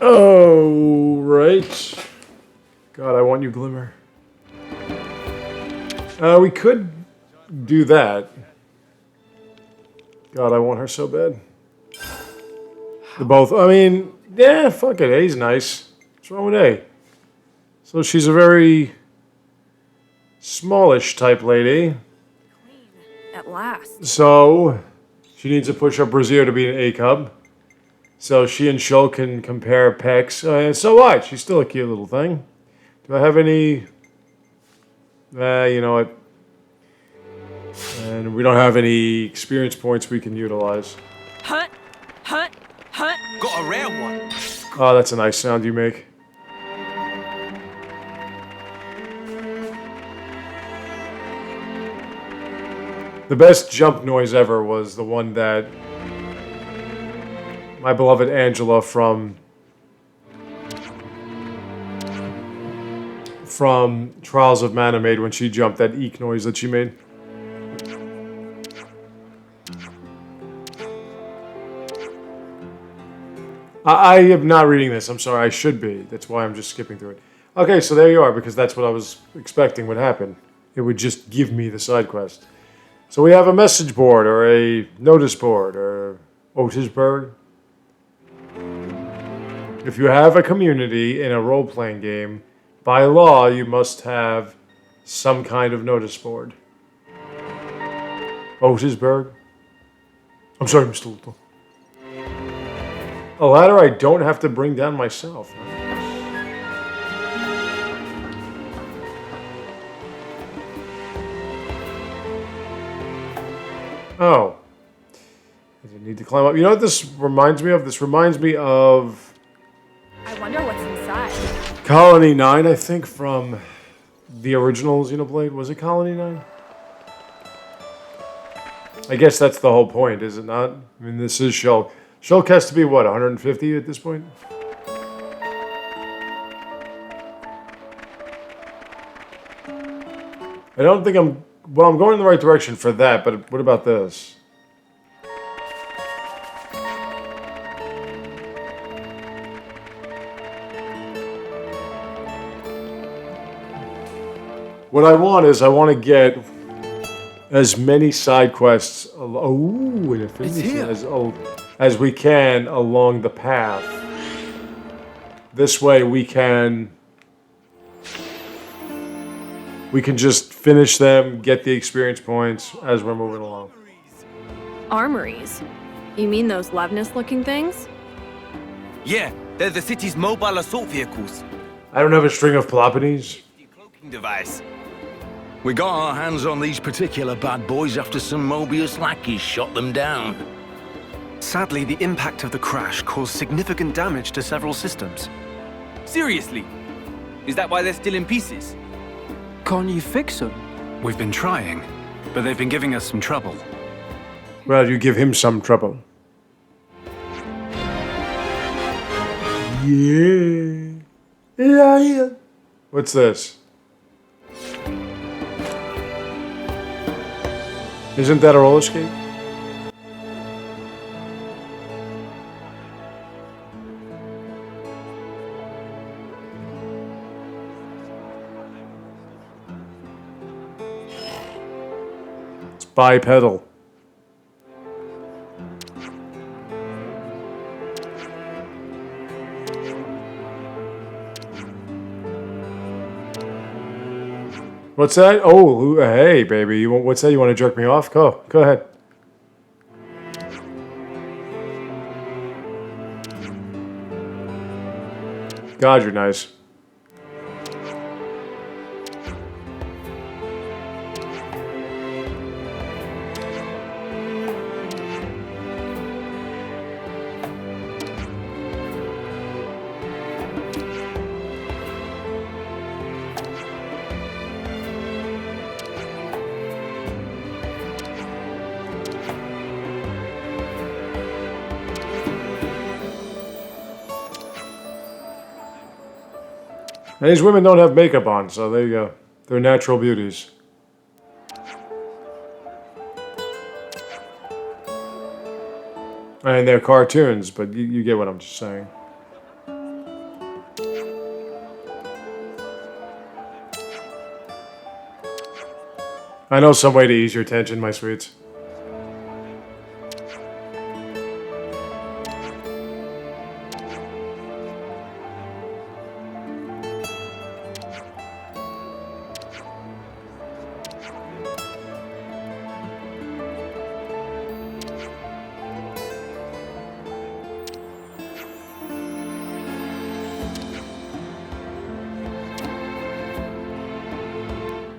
Oh, right. God, I want you, Glimmer. We could do that. God, I want her so bad. The both. I mean, yeah, fuck it. A's nice. What's wrong with A? So she's a very smallish type lady. At last. So she needs to push up Brazier to be an A cub. So she and Shul can compare pecs. So what? She's still a cute little thing. Do I have any? You know what? And we don't have any experience points we can utilize. Hunt, hunt, hunt. Got a rare one. Oh, that's a nice sound you make. The best jump noise ever was the one that my beloved Angela from Trials of Mana made when she jumped, that eek noise that she made. I am not reading this. I'm sorry. I should be. That's why I'm just skipping through it. Okay, so there you are, because that's what I was expecting would happen. It would just give me the side quest. So we have a message board, or a notice board, or Otisburg. If you have a community in a role-playing game, by law, you must have some kind of notice board. Otisburg. I'm sorry, Mr. Little. A ladder I don't have to bring down myself. Oh. I didn't need to climb up. You know what this reminds me of? This reminds me of I wonder what's inside. Colony 9, I think, from the original Xenoblade. Was it Colony 9? I guess that's the whole point, is it not? I mean, this is Shulk. Shulk has to be, what, 150 at this point? I don't think I'm... Well, I'm going in the right direction for that, but what about this? What I want is, I want to get as many side quests... Oh, an affinity as we can along the path. This way we can just finish them, get the experience points as we're moving along. Armories? You mean those Levnus-looking things? Yeah, they're the city's mobile assault vehicles. I don't have a string of Peloponnese. Cloaking device. We got our hands on these particular bad boys after some Mobius lackeys shot them down. Sadly, the impact of the crash caused significant damage to several systems. Seriously? Is that why they're still in pieces? Can't you fix them? We've been trying, but they've been giving us some trouble. Well, you give him some trouble. Yeah. Yeah. What's this? Isn't that a roller skate? It's bipedal. What's that? Oh, hey, baby. You want, what's that? You want to jerk me off? Go ahead. God, you're nice. And these women don't have makeup on, so there you go. They're natural beauties. And they're cartoons, but you get what I'm just saying. I know some way to ease your tension, my sweets.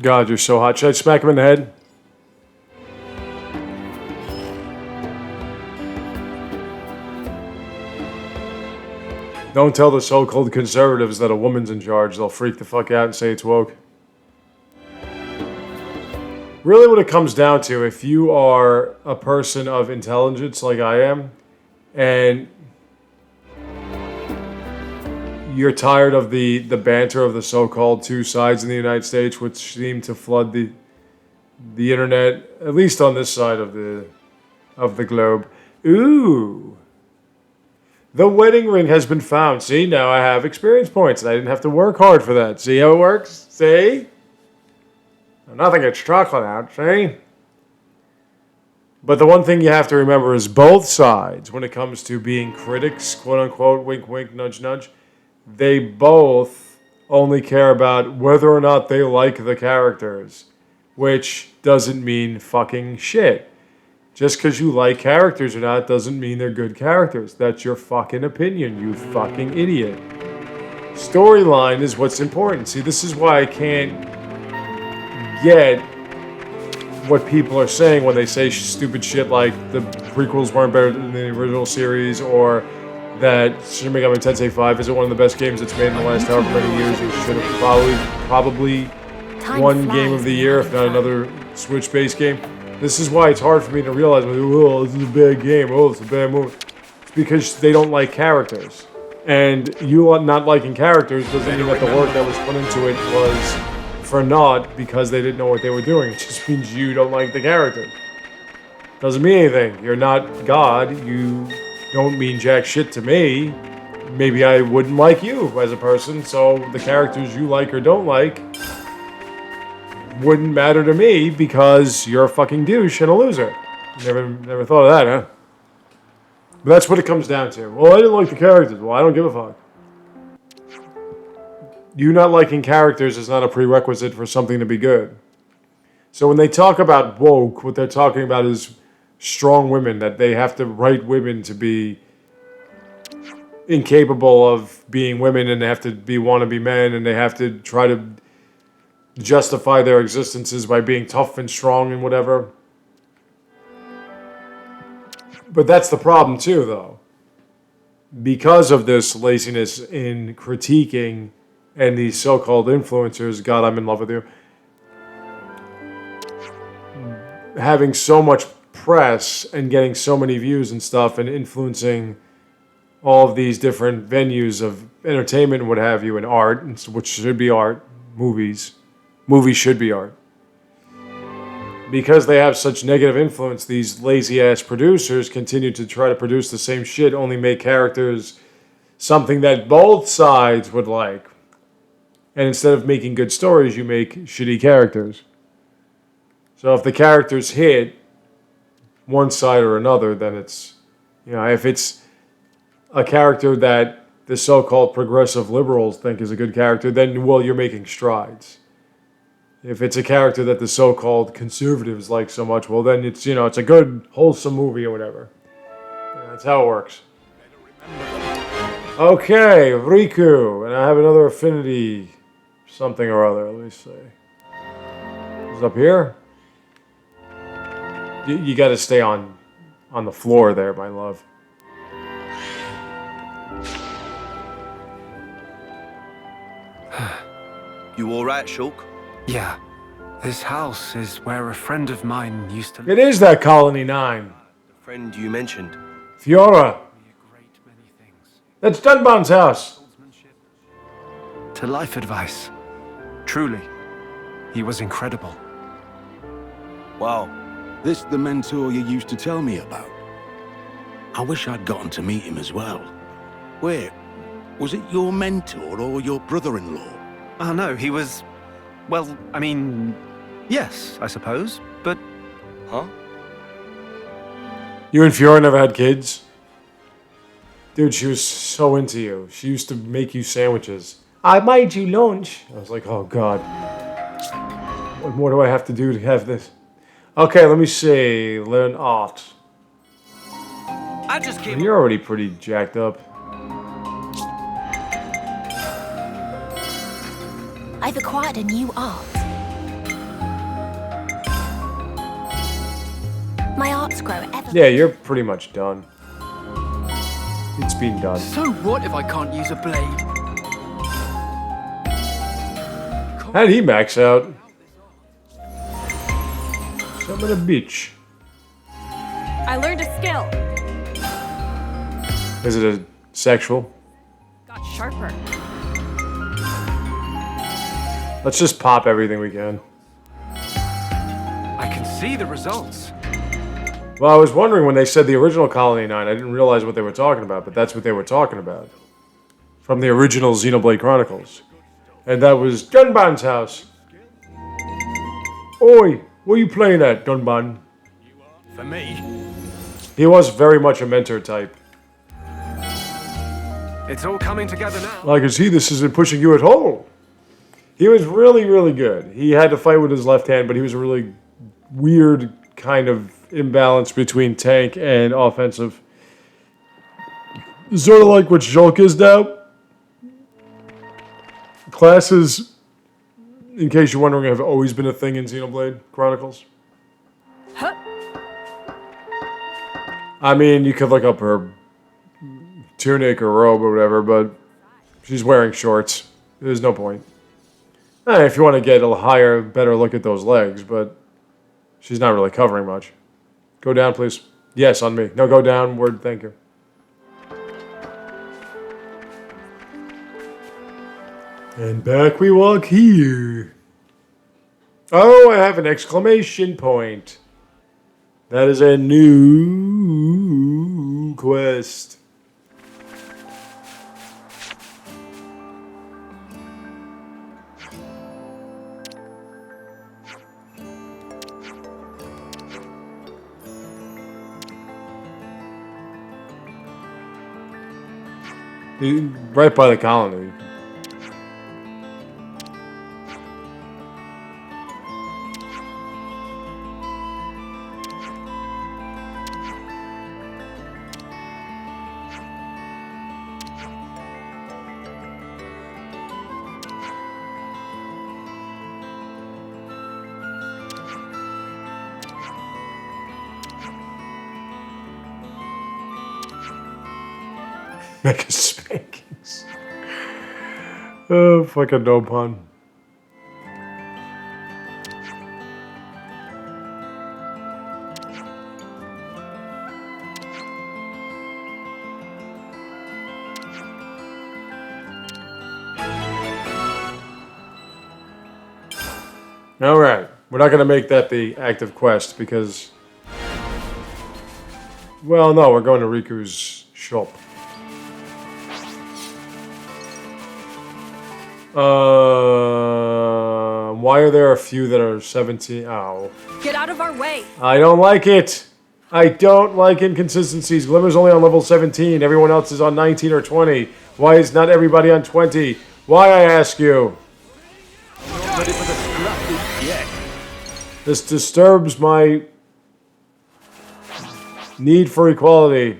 God, you're so hot. Should I smack him in the head? Don't tell the so-called conservatives that a woman's in charge. They'll freak the fuck out and say it's woke. Really what it comes down to, if you are a person of intelligence like I am, and you're tired of the banter of the so-called two sides in the United States, which seem to flood the internet, at least on this side of the globe. Ooh. The wedding ring has been found. See, now I have experience points, and I didn't have to work hard for that. See how it works? See? Nothing gets chocolate out, see? But the one thing you have to remember is both sides, when it comes to being critics, quote-unquote, wink, wink, nudge, nudge, they both only care about whether or not they like the characters, which doesn't mean fucking shit. Just because you like characters or not doesn't mean they're good characters. That's your fucking opinion, you fucking idiot. Storyline is what's important. See, this is why I can't get what people are saying when they say stupid shit like the prequels weren't better than the original series, or that Shin Megami Tensei 5 isn't one of the best games that's made in the last however many years. It should have probably won Game of the Year, if not another Switch-based game. This is why it's hard for me to realize, oh, this is a bad game, oh, it's a bad movie. It's because they don't like characters. And you not liking characters doesn't mean that the work that was put into it was for naught because they didn't know what they were doing. It just means you don't like the character. Doesn't mean anything. You're not God. You don't mean jack shit to me. Maybe I wouldn't like you as a person, so the characters you like or don't like wouldn't matter to me because you're a fucking douche and a loser. Never thought of that, huh? But that's what it comes down to. Well, I didn't like the characters. Well, I don't give a fuck. You not liking characters is not a prerequisite for something to be good. So when they talk about woke, what they're talking about is strong women, that they have to write women to be incapable of being women, and they have to be wannabe men, and they have to try to justify their existences by being tough and strong and whatever. But that's the problem too, though. Because of this laziness in critiquing and these so-called influencers, God, I'm in love with you, having so much press and getting so many views and stuff and influencing all of these different venues of entertainment and what have you, and art, which should be art, movies should be art. Because they have such negative influence, these lazy-ass producers continue to try to produce the same shit, only make characters something that both sides would like. And instead of making good stories, you make shitty characters. So if the characters hit one side or another, then it's, if it's a character that the so-called progressive liberals think is a good character, then, well, you're making strides. If it's a character that the so-called conservatives like so much, well, then it's, it's a good, wholesome movie or whatever. That's how it works. Okay, Riku. And I have another affinity something or other, let me see. Is it up here? You got to stay on the floor there, my love. You all right, Shulk? Yeah. This house is where a friend of mine used to live. It is that Colony 9. The friend you mentioned. Fiora. That's Dunbon's house. To life advice. Truly, he was incredible. Wow. This the mentor you used to tell me about? I wish I'd gotten to meet him as well. Wait, was it your mentor or your brother-in-law? Oh no, he was... Well, I mean... Yes, I suppose, but Huh? You and Fiora never had kids? Dude, she was so into you. She used to make you sandwiches. I made you lunch. I was like, oh god. What more do I have to do to have this? Okay, let me see. Learn art. I just came. You're already pretty jacked up. I've acquired a new art. My arts grow ever. Yeah, you're pretty much done. It's been done. So what if I can't use a blade? How'd he max out? Some of the bitch. I learned a skill. Is it a sexual? Got sharper. Let's just pop everything we can. I can see the results. Well, I was wondering when they said the original Colony 9, I didn't realize what they were talking about, but that's what they were talking about. From the original Xenoblade Chronicles. And that was Dunban's house. Oi, what are you playing at, Dunban? For me, He was very much a mentor type. It's all coming together now. Like, I see this isn't pushing you at all. He was really, really good. He had to fight with his left hand, but he was a really weird kind of imbalance between tank and offensive. Sort of like what Shulk is now. Classes, in case you're wondering, have always been a thing in Xenoblade Chronicles. Huh. I mean, you could look up her tunic or robe or whatever, but she's wearing shorts. There's no point. If you want to get a higher, better look at those legs, but she's not really covering much. Go down, please. Yes, on me. No, go down. Word, thank you. And back we walk here. Oh, I have an exclamation point. That is a new quest. Right by the colony. Mega spankings. Oh, fucking Nopon. All right, we're not going to make that the active quest because, well, no, we're going to Riku's shop. Why are there a few that are 17? Oh. Get out of our way. I don't like it. I don't like inconsistencies. Glimmer's only on level 17. Everyone else is on 19 or 20. Why is not everybody on 20? Why, I ask you? not ready for the scrap heap yet. This disturbs my need for equality.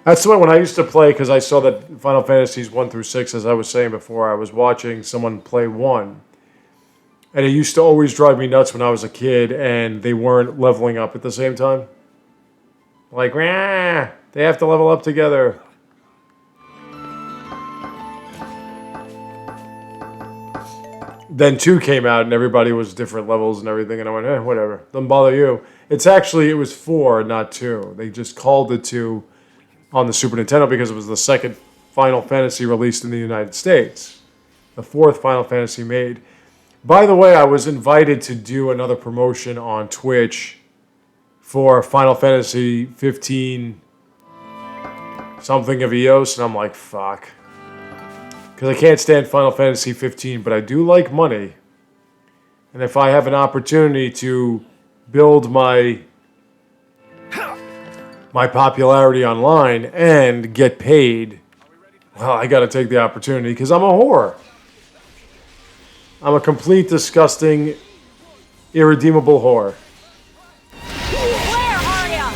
That's the one when I used to play, because I saw that Final Fantasies 1 through 6, as I was saying before, I was watching someone play 1. And it used to always drive me nuts when I was a kid and they weren't leveling up at the same time. Like, rah, they have to level up together. Then 2 came out and everybody was different levels and everything, and I went, whatever, doesn't bother you. It was 4, not 2. They just called it 2 on the Super Nintendo because it was the second Final Fantasy released in the United States. The 4th Final Fantasy made. By the way, I was invited to do another promotion on Twitch for Final Fantasy 15 something of EOS, and I'm like, fuck. Because I can't stand Final Fantasy 15, but I do like money. And if I have an opportunity to build my popularity online and get paid, well, I gotta take the opportunity because I'm a whore. I'm a complete, disgusting, irredeemable whore. Where are ya?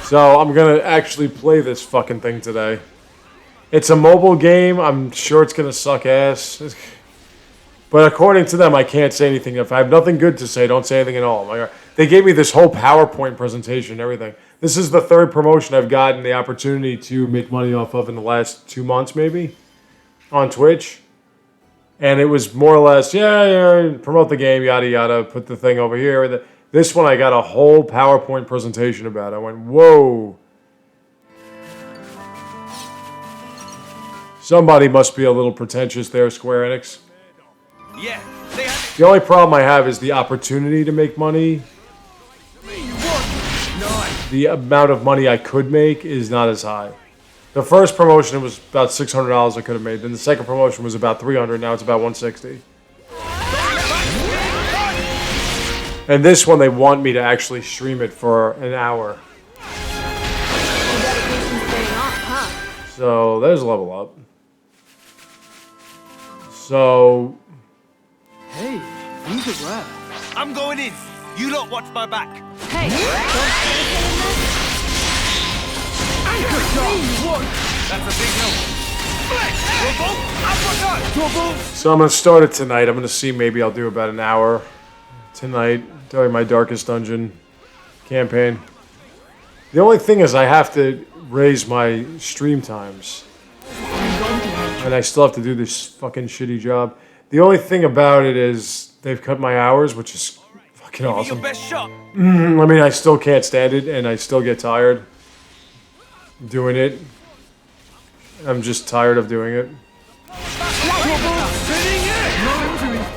So I'm gonna actually play this fucking thing today. It's a mobile game. I'm sure it's gonna suck ass. But according to them, I can't say anything. If I have nothing good to say, don't say anything at all. They gave me this whole PowerPoint presentation and everything. This is the third promotion I've gotten the opportunity to make money off of in the last 2 months, maybe, on Twitch. And it was more or less, yeah, promote the game, yada, yada, put the thing over here. This one, I got a whole PowerPoint presentation about. I went, whoa. Somebody must be a little pretentious there, Square Enix. Yeah, they have The only problem I have is the opportunity to make money. The amount of money I could make is not as high. The first promotion was about $600 I could have made. Then the second promotion was about $300. Now it's about $160. And this one, they want me to actually stream it for an hour. So there's a level up. So Hey, these are rare. I'm going in. You lot watch my back. Hey, don't say anything in this. That's a big help. So I'm going to start it tonight. I'm going to see, maybe I'll do about an hour tonight during my Darkest Dungeon campaign. The only thing is I have to raise my stream times. And I still have to do this fucking shitty job. The only thing about it is they've cut my hours, which is fucking awesome. Your best shot. I mean, I still can't stand it, and I still get tired doing it. I'm just tired of doing it.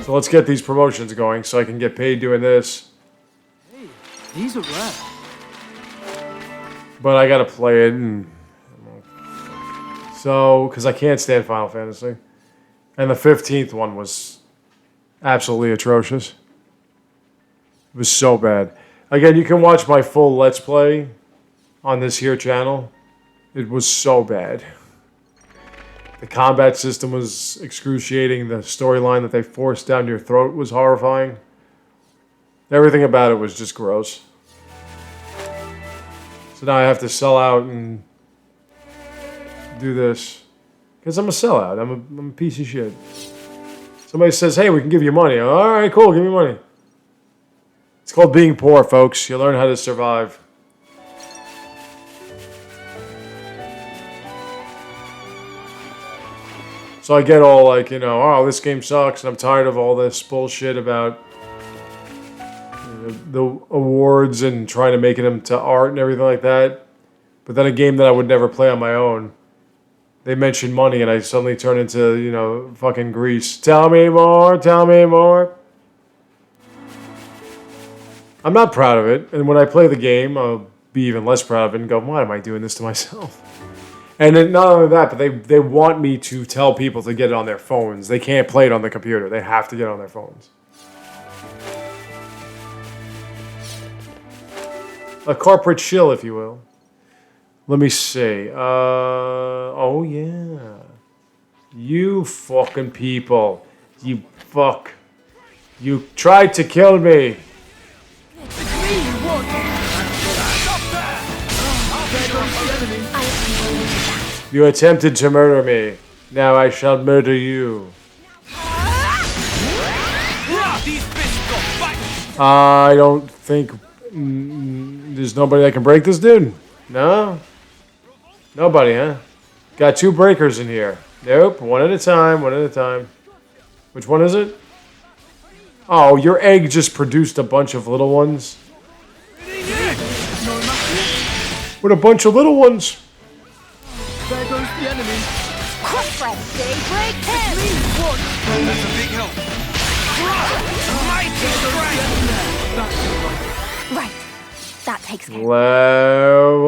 So let's get these promotions going so I can get paid doing this. Hey, these are rare. But I gotta play it, and so because I can't stand Final Fantasy, and the 15th one was absolutely atrocious. It was so bad. Again, you can watch my full Let's Play on this here channel. It was so bad. The combat system was excruciating. The storyline that they forced down your throat was horrifying. Everything about it was just gross. So now I have to sell out and do this. Because I'm a sellout. I'm a piece of shit. Somebody says, hey, we can give you money. All right, cool, give me money. It's called being poor, folks. You learn how to survive. So I get all like, you know, oh, this game sucks, and I'm tired of all this bullshit about the awards and trying to make them to art and everything like that. But then a game that I would never play on my own, they mention money, and I suddenly turn into, you know, fucking Grease. Tell me more, tell me more. I'm not proud of it, and when I play the game, I'll be even less proud of it and go, why am I doing this to myself? And then not only that, but they want me to tell people to get it on their phones. They can't play it on the computer. They have to get it on their phones. A corporate shill, if you will. Let me see. Oh, yeah. You fucking people. You fuck. You tried to kill me. You attempted to murder me. Now I shall murder you. I don't think there's nobody that can break this dude. No? Nobody, huh? Got 2 breakers in here. Nope, one at a time, one at a time. Which one is it? Oh, your egg just produced a bunch of little ones. What a bunch of little ones. There goes the enemy. Crossbred daybreak him! That's a big help. Mighty strength. Right. That takes care. Level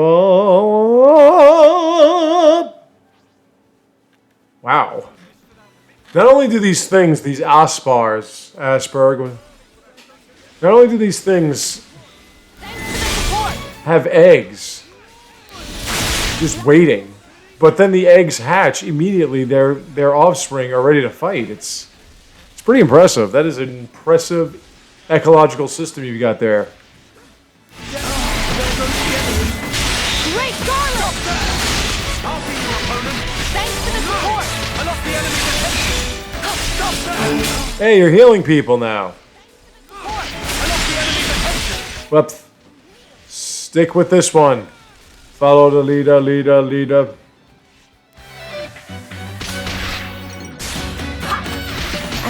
Not only do these things, these Asperg, not only do these things have eggs, just waiting, but then the eggs hatch immediately. Their offspring are ready to fight. It's pretty impressive. That is an impressive ecological system you've got there. Great Garland! I'll be your opponent. Thanks to the support! I lost the enemy's attention. Stop that! Hey, you're healing people now. I lost the enemy's attention. Well, stick with this one. Follow the leader. I'm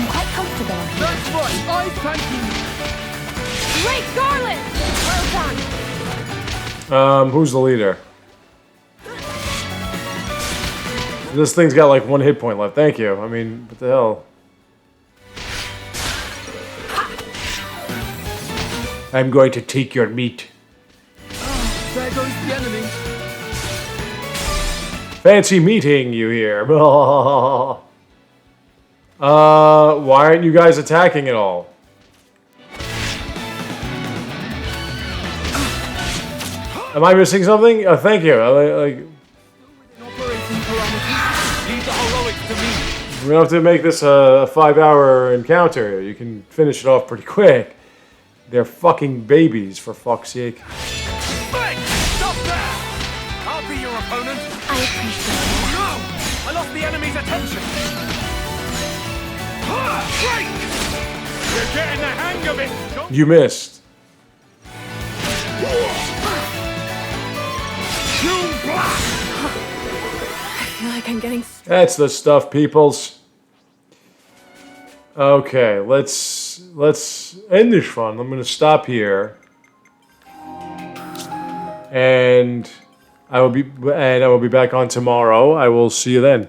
quite comfortable on here. That's right. I thank you. Great Garland! Well done! Who's the leader? This thing's got like 1 hit point left. Thank you. I mean, what the hell? I'm going to take your meat. There goes the enemy. Fancy meeting you here. Why aren't you guys attacking at all? Am I missing something? Thank you. Operating parameters. Leave the heroics to me. We don't have to make this a 5-hour encounter. You can finish it off pretty quick. They're fucking babies, for fuck's sake. Hey! Stop there! I'll be your opponent. I appreciate it. No! I lost the enemy's attention. Break! You're getting the hang of it. Don't You missed. I feel like I'm getting That's the stuff, peoples. Okay, let's end this fun. I'm gonna stop here, and I will be back on tomorrow. I will see you then.